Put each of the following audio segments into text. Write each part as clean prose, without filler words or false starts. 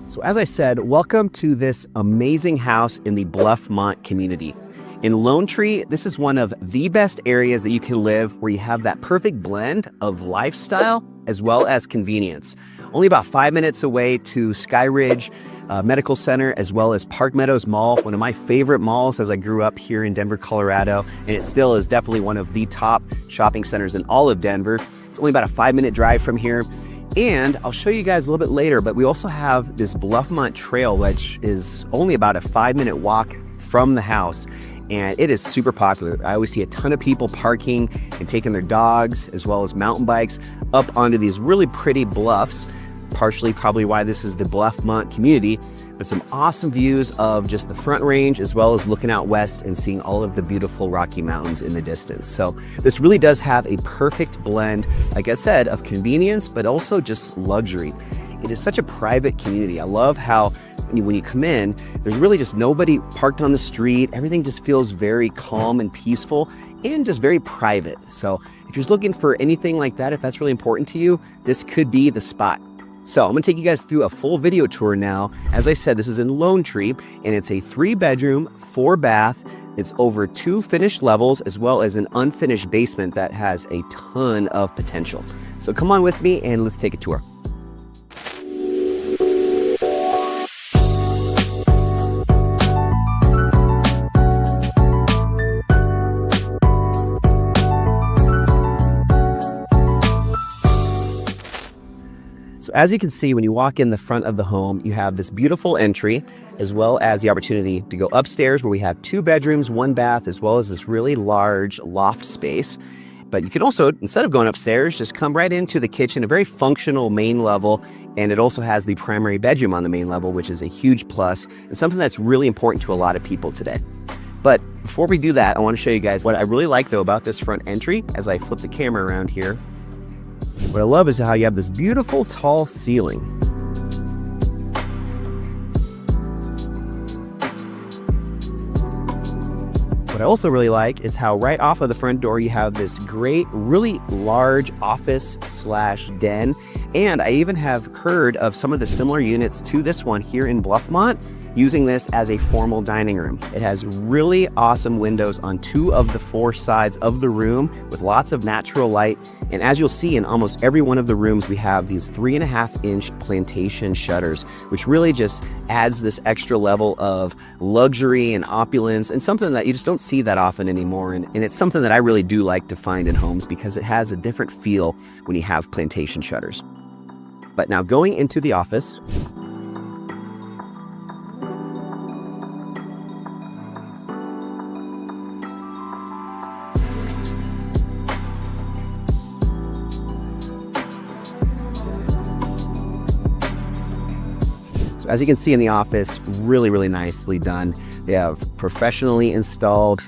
So as I said, welcome to this amazing house in the Bluffmont community. In Lone Tree, this is one of the best areas that you can live where you have that perfect blend of lifestyle as well as convenience. Only about 5 minutes away to Sky Ridge Medical Center, as well as Park Meadows Mall, one of my favorite malls as I grew up here in Denver, Colorado, and it still is definitely one of the top shopping centers in all of Denver. It's only about a 5-minute drive from here. And I'll show you guys a little bit later, but we also have this Bluffmont Trail, which is only about a 5-minute walk from the house. And it is super popular. I always see a ton of people parking and taking their dogs as well as mountain bikes up onto these really pretty bluffs, partially probably why this is the Bluffmont community, but some awesome views of just the Front Range as well as looking out west and seeing all of the beautiful Rocky Mountains in the distance. So this really does have a perfect blend, like I said, of convenience, but also just luxury. It is such a private community. I love how when you come in, there's really just nobody parked on the street. Everything just feels very calm and peaceful and just very private. So if you're looking for anything like that, if that's really important to you, this could be the spot. So I'm gonna take you guys through a full video tour now. As I said, this is in Lone Tree, and it's a 3-bedroom, 4-bath. It's over 2 finished levels, as well as an unfinished basement that has a ton of potential. So come on with me and let's take a tour. So as you can see, when you walk in the front of the home, you have this beautiful entry, as well as the opportunity to go upstairs where we have 2 bedrooms, 1 bath, as well as this really large loft space. But you can also, instead of going upstairs, just come right into the kitchen, a very functional main level. And it also has the primary bedroom on the main level, which is a huge plus and something that's really important to a lot of people today. But before we do that, I want to show you guys what I really like though about this front entry as I flip the camera around here. What I love is how you have this beautiful tall ceiling. What I also really like is how right off of the front door you have this great, really large office/den. And I even have heard of some of the similar units to this one here in Bluffmont, using this as a formal dining room. It has really awesome windows on 2 of the 4 sides of the room with lots of natural light. And as you'll see in almost every one of the rooms, we have these 3.5-inch plantation shutters, which really just adds this extra level of luxury and opulence and something that you just don't see that often anymore. And it's something that I really do like to find in homes because it has a different feel when you have plantation shutters. But now going into the office, as you can see in the office, really, really nicely done. They have professionally installed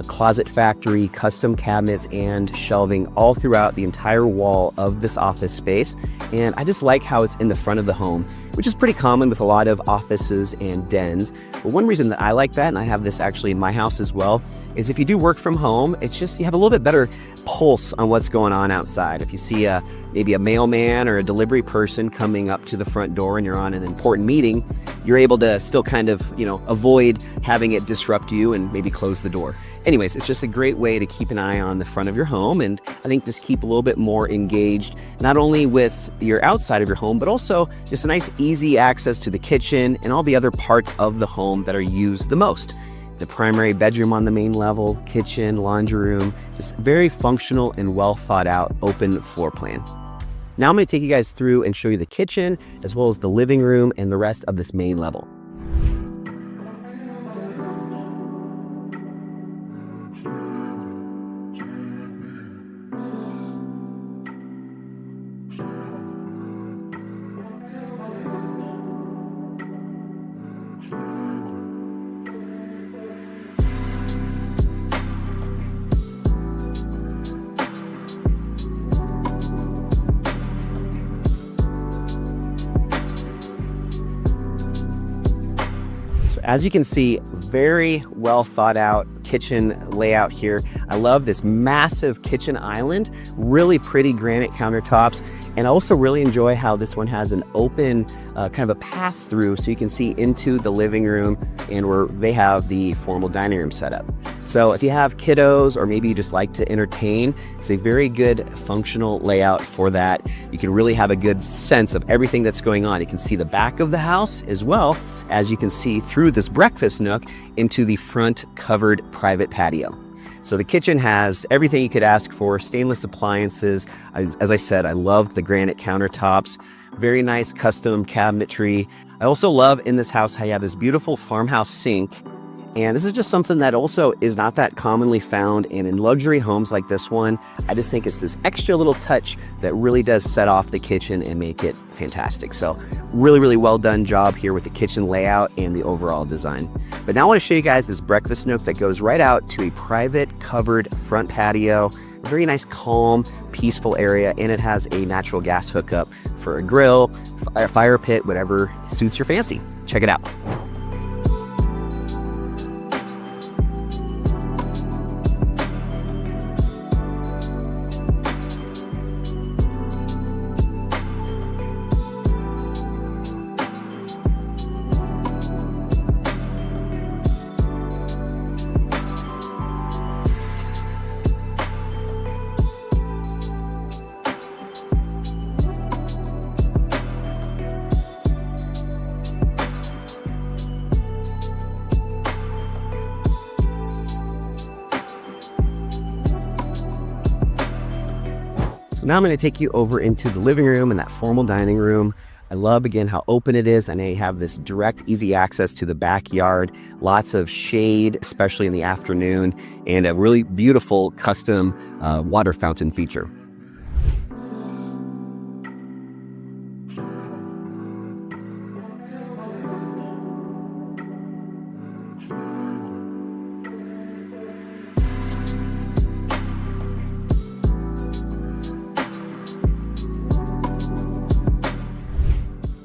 closet factory, custom cabinets, and shelving all throughout the entire wall of this office space. And I just like how it's in the front of the home, which is pretty common with a lot of offices and dens. But one reason that I like that, and I have this actually in my house as well, is if you do work from home, it's just you have a little bit better pulse on what's going on outside. If you see maybe a mailman or a delivery person coming up to the front door and you're on an important meeting, you're able to still kind of, avoid having it disrupt you and maybe close the door. Anyways, it's just a great way to keep an eye on the front of your home, and I think just keep a little bit more engaged, not only with your outside of your home, but also just a nice easy access to the kitchen and all the other parts of the home that are used the most. The primary bedroom on the main level, kitchen, laundry room, just very functional and well thought out open floor plan. Now I'm going to take you guys through and show you the kitchen as well as the living room and the rest of this main level. As you can see, very well thought out kitchen layout here. I love this massive kitchen island, really pretty granite countertops, And I also really enjoy how this one has an open kind of a pass through so you can see into the living room and where they have the formal dining room set up. So if you have kiddos or maybe you just like to entertain, it's a very good functional layout for that. You can really have a good sense of everything that's going on. You can see the back of the house as well as you can see through this breakfast nook into the front covered private patio. So the kitchen has everything you could ask for, stainless appliances. As I said, I love the granite countertops, very nice custom cabinetry. I also love in this house how you have this beautiful farmhouse sink. And this is just something that also is not that commonly found. And in luxury homes like this one, I just think it's this extra little touch that really does set off the kitchen and make it fantastic. So really, really well done job here with the kitchen layout and the overall design. But now I want to show you guys this breakfast nook that goes right out to a private covered front patio. A very nice, calm, peaceful area. And it has a natural gas hookup for a grill, a fire pit, whatever suits your fancy. Check it out. So now I'm going to take you over into the living room and that formal dining room. I love, again, how open it is, and they have this direct, easy access to the backyard. Lots of shade, especially in the afternoon, and a really beautiful custom water fountain feature.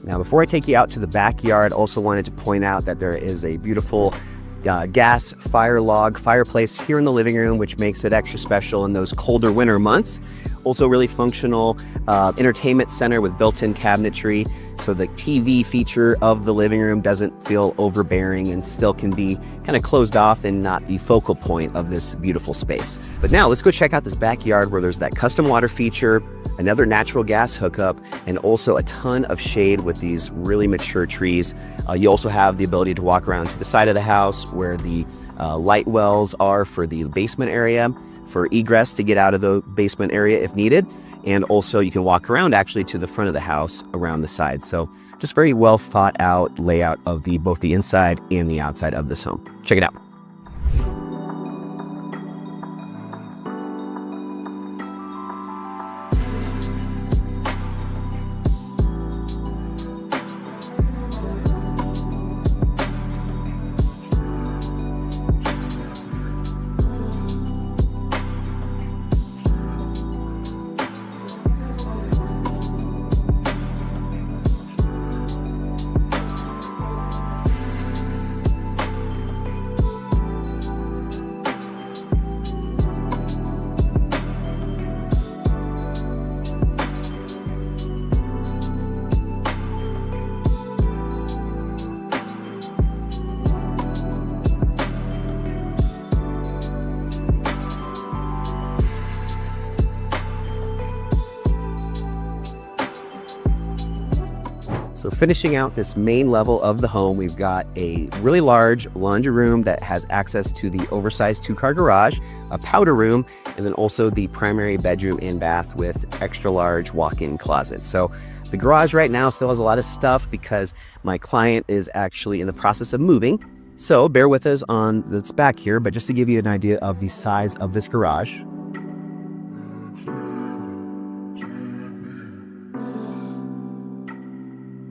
Now, before I take you out to the backyard, also wanted to point out that there is a beautiful gas fire log fireplace here in the living room, which makes it extra special in those colder winter months. Also really functional entertainment center with built-in cabinetry. So the TV feature of the living room doesn't feel overbearing and still can be kind of closed off and not the focal point of this beautiful space. But now let's go check out this backyard where there's that custom water feature, another natural gas hookup, and also a ton of shade with these really mature trees. You also have the ability to walk around to the side of the house where the light wells are for the basement area, for egress to get out of the basement area if needed. And also you can walk around actually to the front of the house around the side. So just very well thought out layout of both the inside and the outside of this home. Check it out. So finishing out this main level of the home, we've got a really large laundry room that has access to the oversized 2-car garage, a powder room, and then also the primary bedroom and bath with extra large walk-in closets. So the garage right now still has a lot of stuff because my client is actually in the process of moving. So bear with us on this back here, but just to give you an idea of the size of this garage.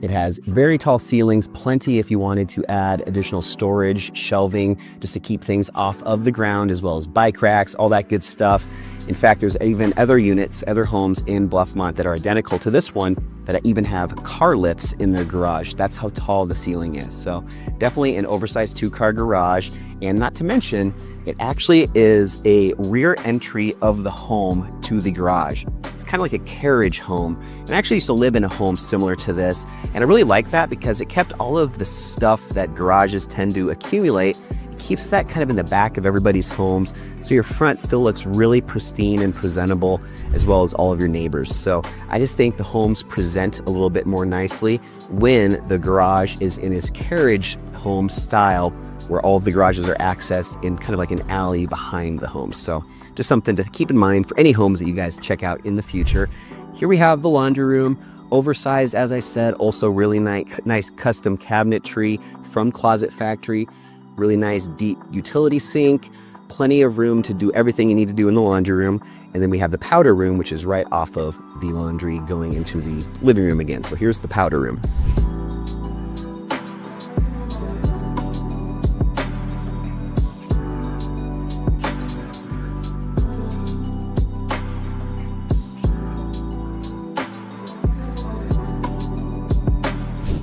It has very tall ceilings, plenty if you wanted to add additional storage, shelving, just to keep things off of the ground, as well as bike racks, all that good stuff. In fact, there's even other units, other homes in Bluffmont that are identical to this one that even have car lifts in their garage. That's how tall the ceiling is. So definitely an oversized 2-car garage. And not to mention, it actually is a rear entry of the home to the garage. It's kind of like a carriage home. And I actually used to live in a home similar to this. And I really like that because it kept all of the stuff that garages tend to accumulate. It keeps that kind of in the back of everybody's homes. So your front still looks really pristine and presentable, as well as all of your neighbors. So I just think the homes present a little bit more nicely when the garage is in this carriage home style, where all of the garages are accessed in kind of like an alley behind the homes. So just something to keep in mind for any homes that you guys check out in the future. Here we have the laundry room, oversized, as I said, also really nice custom cabinetry from Closet Factory, really nice deep utility sink, plenty of room to do everything you need to do in the laundry room. And then we have the powder room, which is right off of the laundry going into the living room again. So here's the powder room.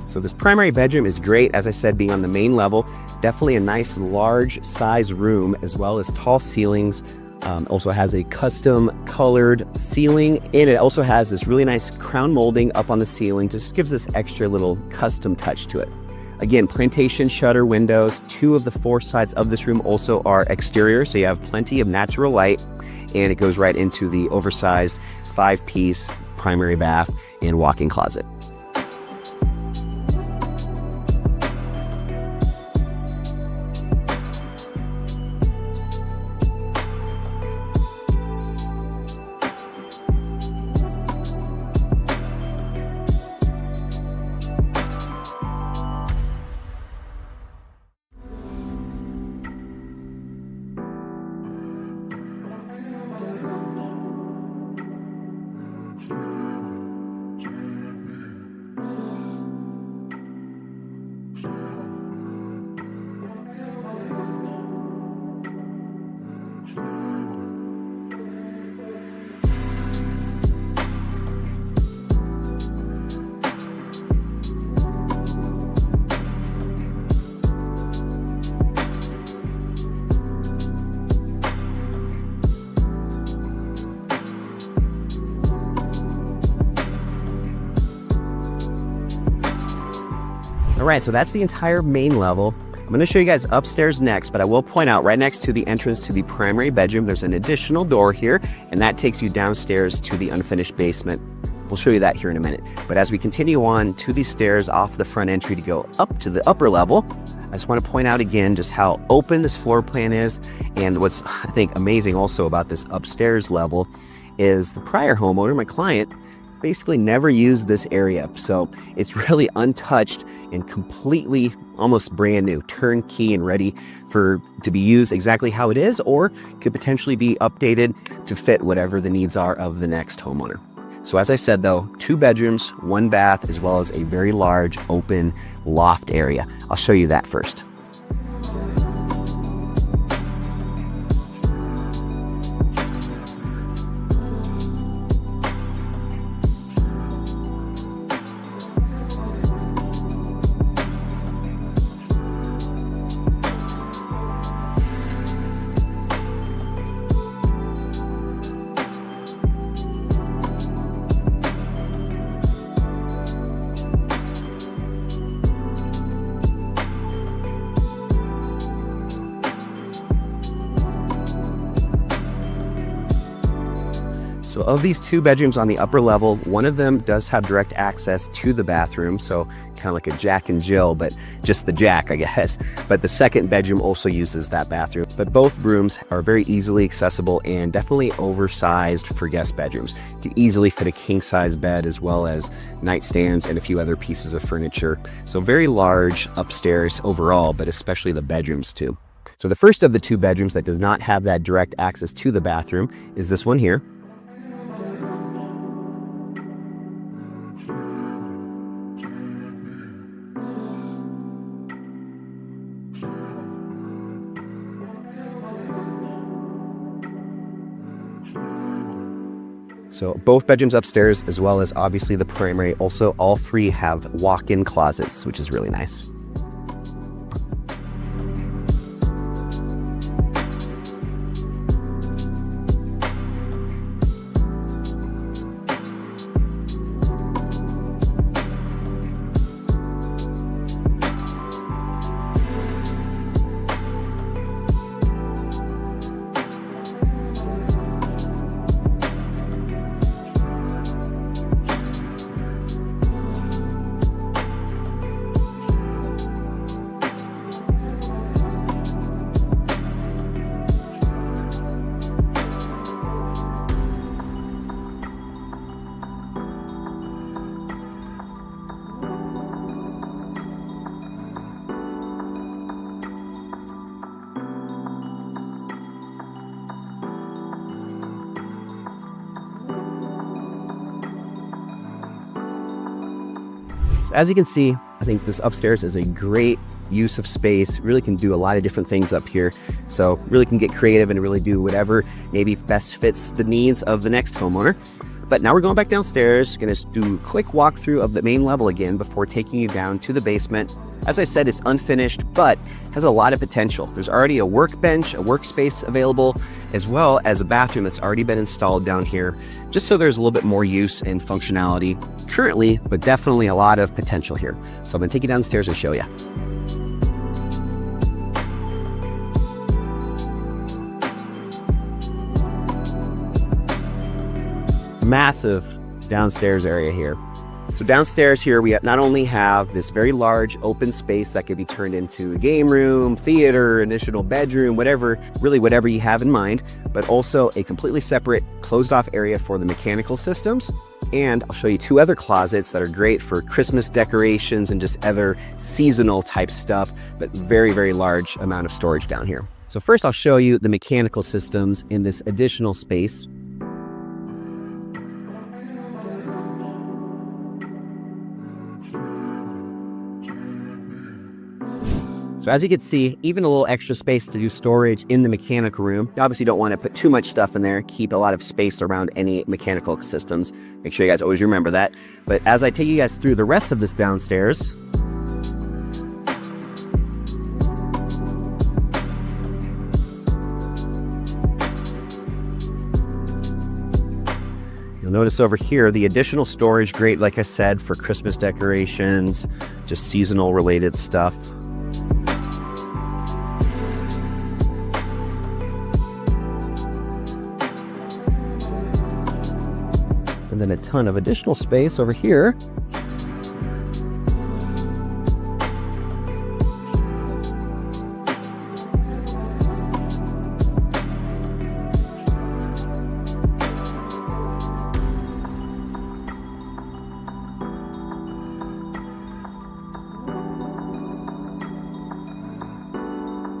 So this primary bedroom is great, as I said, being on the main level. Definitely a nice large size room, as well as tall ceilings. Also has a custom colored ceiling, and it also has this really nice crown molding up on the ceiling. Just gives this extra little custom touch to it. Again, plantation shutter windows. 2 of the 4 sides of this room also are exterior, so you have plenty of natural light, and it goes right into the oversized 5-piece primary bath and walk-in closet. All right, so that's the entire main level. I'm going to show you guys upstairs next, but I will point out right next to the entrance to the primary bedroom, there's an additional door here, and that takes you downstairs to the unfinished basement. We'll show you that here in a minute. But as we continue on to these stairs off the front entry to go up to the upper level, I just want to point out again just how open this floor plan is. And what's, I think, amazing also about this upstairs level is the prior homeowner, my client, basically never used this area. So it's really untouched and completely almost brand new, turnkey and ready to be used exactly how it is, or could potentially be updated to fit whatever the needs are of the next homeowner. So as I said though, 2 bedrooms, 1 bath, as well as a very large open loft area. I'll show you that first. So of these 2 bedrooms on the upper level, one of them does have direct access to the bathroom. So kind of like a Jack and Jill, but just the Jack, I guess. But the second bedroom also uses that bathroom. But both rooms are very easily accessible and definitely oversized for guest bedrooms. You can easily fit a king size bed as well as nightstands and a few other pieces of furniture. So very large upstairs overall, but especially the bedrooms too. So the first of the 2 bedrooms that does not have that direct access to the bathroom is this one here. So both bedrooms upstairs, as well as obviously the primary. Also, all 3 have walk-in closets, which is really nice. as you can see, I think this upstairs is a great use of space. Really can do a lot of different things up here. So really can get creative and really do whatever maybe best fits the needs of the next homeowner. But now we're going back downstairs, gonna do a quick walkthrough of the main level again before taking you down to the basement. As I said, it's unfinished, but has a lot of potential. There's already a workbench, a workspace available, as well as a bathroom that's already been installed down here, just so there's a little bit more use and functionality currently, but definitely a lot of potential here. So I'm gonna take you downstairs and show you. Massive downstairs area here. So downstairs here, we not only have this very large open space that could be turned into a game room, theater, additional bedroom, whatever you have in mind, but also a completely separate closed off area for the mechanical systems. And I'll show you two other closets that are great for Christmas decorations and just other seasonal type stuff, but very, very large amount of storage down here. So first I'll show you the mechanical systems in this additional space. So as you can see, even a little extra space to do storage in the mechanical room. You obviously don't want to put too much stuff in there, keep a lot of space around any mechanical systems. Make sure you guys always remember that. But as I take you guys through the rest of this downstairs, you'll notice over here, the additional storage, great, like I said, for Christmas decorations, just seasonal related stuff. And then a ton of additional space over here.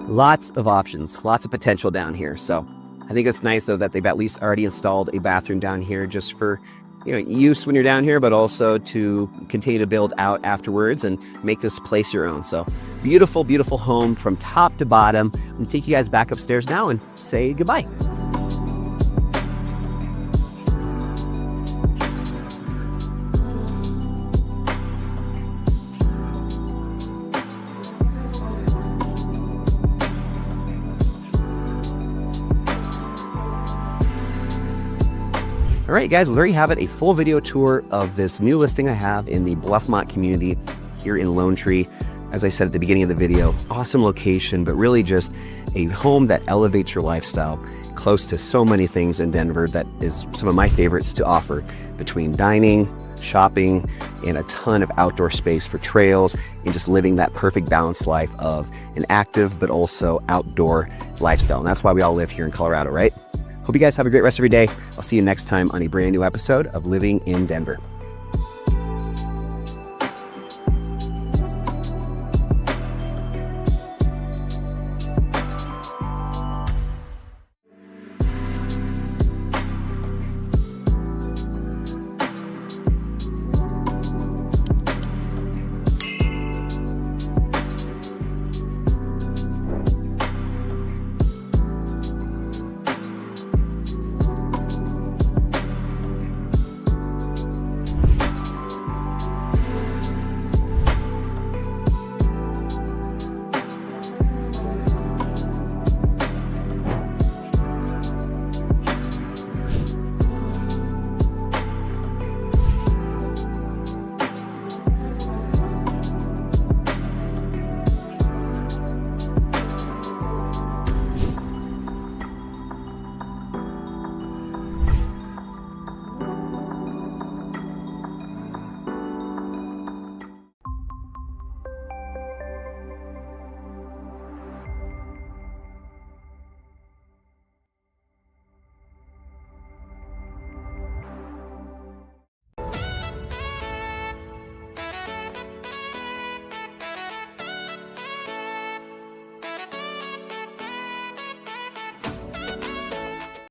Lots of options, lots of potential down here. So I think it's nice though that they've at least already installed a bathroom down here just for use when you're down here, but also to continue to build out afterwards and make this place your own. So beautiful, beautiful home from top to bottom. I'm gonna take you guys back upstairs now and say goodbye. All right, guys, well, there you have it, a full video tour of this new listing I have in the Bluffmont community here in Lone Tree. As I said at the beginning of the video, awesome location, but really just a home that elevates your lifestyle, close to so many things in Denver that is some of my favorites to offer, between dining, shopping, and a ton of outdoor space for trails and just living that perfect balanced life of an active but also outdoor lifestyle. And that's why we all live here in Colorado, right? Hope you guys have a great rest of your day. I'll see you next time on a brand new episode of Living in Denver.